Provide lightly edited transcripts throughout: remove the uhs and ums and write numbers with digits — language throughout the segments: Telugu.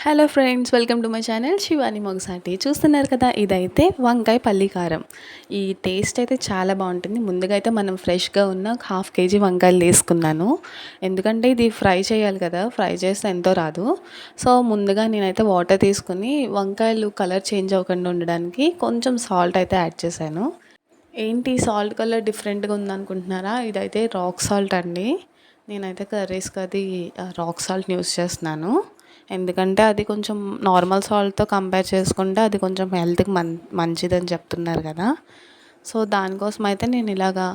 Hello friends, welcome to my channel Shivani Mogasati. చూస్తున్నారు కదా, ఇదైతే వంకాయ పల్లి కారం. ఈ టేస్ట్ అయితే చాలా బాగుంటుంది. ముందుగా అయితే మనం ఫ్రెష్గా ఉన్న 1/2 kg వంకాయలు తీసుకున్నాను. ఎందుకంటే ఇది ఫ్రై చేయాలి కదా, ఫ్రై చేస్తే ఎంతో రాదు. సో ముందుగా నేనైతే వాటర్ తీసుకుని వంకాయలు కలర్ చేంజ్ అవ్వకుండా ఉండడానికి కొంచెం సాల్ట్ అయితే యాడ్ చేశాను. ఏంటి సాల్ట్ కలర్ డిఫరెంట్గా ఉందనుకుంటున్నారా? ఇదైతే రాక్ సాల్ట్ అండి. నేనైతే కర్రీస్కి అది రాక్ సాల్ట్ని యూస్ చేస్తున్నాను. ఎందుకంటే అది కొంచెం నార్మల్ సాల్ట్తో కంపేర్ చేసుకుంటే అది కొంచెం హెల్త్కి మంచిదని చెప్తున్నారు కదా. సో దానికోసం అయితే నేను ఇలాగా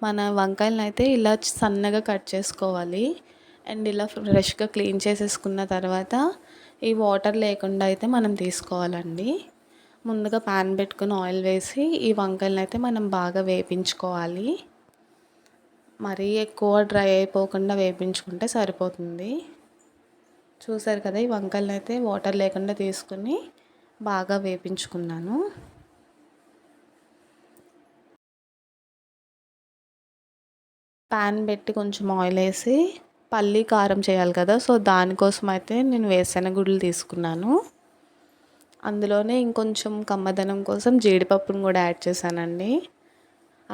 మన వంకాయలను అయితే ఇలా సన్నగా కట్ చేసుకోవాలి. అండ్ ఇలా ఫ్రెష్గా క్లీన్ చేసేసుకున్న తర్వాత ఈ వాటర్ లేకుండా అయితే మనం తీసుకోవాలండి. ముందుగా ప్యాన్ పెట్టుకుని ఆయిల్ వేసి ఈ వంకాయలను అయితే మనం బాగా వేపించుకోవాలి. మరీ ఎక్కువ డ్రై అయిపోకుండా వేపించుకుంటే సరిపోతుంది. చూసారు కదా, ఈ వంకాయలను అయితే వాటర్ లేకుండా తీసుకుని బాగా వేపించుకున్నాను. ప్యాన్ పెట్టి కొంచెం ఆయిల్ వేసి పల్లి కారం చేయాలి కదా, సో దానికోసం అయితే నేను వేరుశెనగ గుళ్ళు తీసుకున్నాను. అందులోనే ఇంకొంచెం కమ్మదనం కోసం జీడిపప్పును కూడా యాడ్ చేశానండి.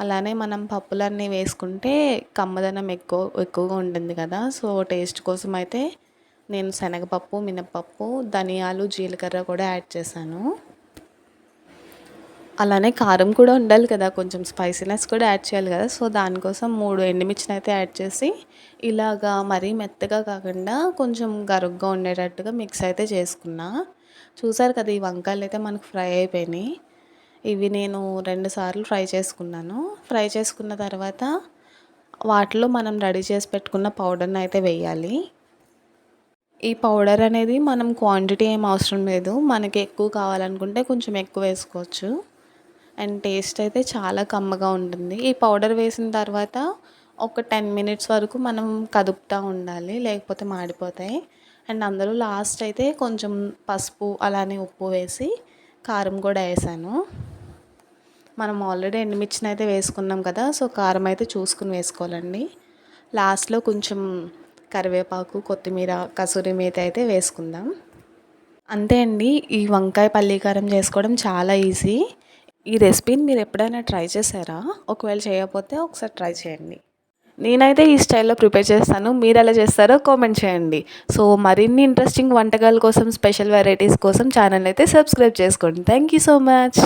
అలానే మనం పప్పులన్నీ వేసుకుంటే కమ్మదనం ఎక్కువగా ఉంటుంది కదా, సో టేస్ట్ కోసం అయితే నేను శనగపప్పు, మినపప్పు, ధనియాలు, జీలకర్ర కూడా యాడ్ చేశాను. అలానే కారం కూడా ఉండాలి కదా, కొంచెం స్పైసీనెస్ కూడా యాడ్ చేయాలి కదా, సో దానికోసం 3 ఎండుమిర్చిని అయితే యాడ్ చేసి ఇలాగా మరీ మెత్తగా కాకుండా కొంచెం గరుగ్గా ఉండేటట్టుగా మిక్స్ అయితే చేసుకున్నా. చూసారు కదా, ఈ వంకాయలు అయితే మనకు ఫ్రై అయిపోయినాయి. ఇవి నేను 2 సార్లు ఫ్రై చేసుకున్నాను. ఫ్రై చేసుకున్న తర్వాత వాటిలో మనం రెడీ చేసి పెట్టుకున్న పౌడర్ని అయితే వేయాలి. ఈ పౌడర్ అనేది మనం క్వాంటిటీ ఏం అవసరం లేదు. మనకి ఎక్కువ కావాలనుకుంటే కొంచెం ఎక్కువ వేసుకోవచ్చు. అండ్ టేస్ట్ అయితే చాలా కమ్మగా ఉంటుంది. ఈ పౌడర్ వేసిన తర్వాత ఒక 10 మినిట్స్ వరకు మనం కదుపుతూ ఉండాలి, లేకపోతే మాడిపోతాయి. అండ్ అందులో లాస్ట్ అయితే కొంచెం పసుపు అలానే ఉప్పు వేసి కారం కూడా వేసాను. మనం ఆల్రెడీ ఎండుమిర్చిని అయితే వేసుకున్నాం కదా, సో కారం అయితే చూసుకుని వేసుకోవాలండి. లాస్ట్లో కొంచెం కరివేపాకు, కొత్తిమీర, కసూరి మేతి అయితే వేసుకుందాం. అంతే అండి, ఈ వంకాయ పల్లి కారం చేసుకోవడం చాలా ఈజీ. ఈ రెసిపీని మీరు ఎప్పుడైనా ట్రై చేశారా? ఒకవేళ చేయకపోతే ఒకసారి ట్రై చేయండి. నేనైతే ఈ స్టైల్లో ప్రిపేర్ చేస్తాను. మీరు ఎలా చేస్తారో కామెంట్ చేయండి. సో మరిన్ని ఇంట్రెస్టింగ్ వంటకాల కోసం, స్పెషల్ వెరైటీస్ కోసం ఛానల్ అయితే సబ్స్క్రైబ్ చేసుకోండి. Thank you so much.